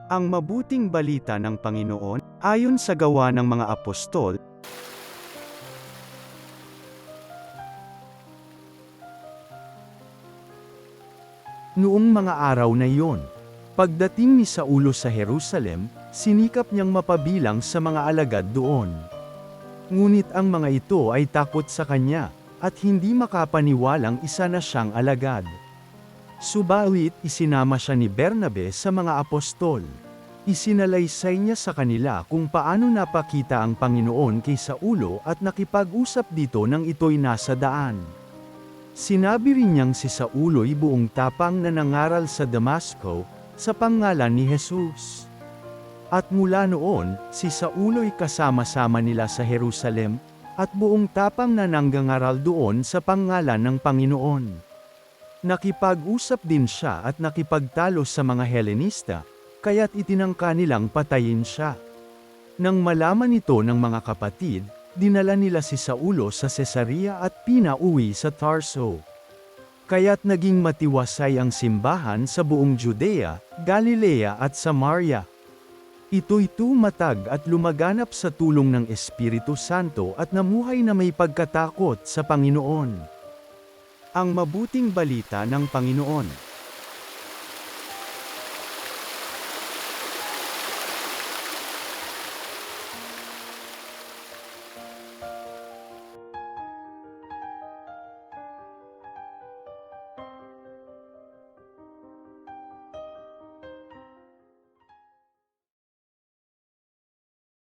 Ang mabuting balita ng Panginoon, ayon sa Gawa ng mga Apostol. Noong mga araw na iyon, pagdating ni Saulo sa Jerusalem, sinikap niyang mapabilang sa mga alagad doon. Ngunit ang mga ito ay takot sa kanya, at hindi makapaniwalang isa na siyang alagad. Subalit isinama siya ni Bernabe sa mga apostol. Isinalaysay niya sa kanila kung paano napakita ang Panginoon kay Saulo at nakipag-usap dito nang ito'y nasa daan. Sinabi rin niyang si Saulo'y buong tapang na nangaral sa Damasco, sa pangalan ni Jesus. At mula noon, si Saulo'y kasama-sama nila sa Jerusalem, at buong tapang na nanggangaral doon sa pangalan ng Panginoon. Nakipag-usap din siya at nakipagtalo sa mga Helenista, kaya't itinangka nilang patayin siya. Nang malaman ito ng mga kapatid, dinala nila si Saulo sa Cesarea at pinauwi sa Tarso. Kaya't naging matiwasay ang simbahan sa buong Judea, Galilea at Samaria. Ito'y tumatag at lumaganap sa tulong ng Espiritu Santo at namuhay na may pagkatakot sa Panginoon. Ang mabuting balita ng Panginoon.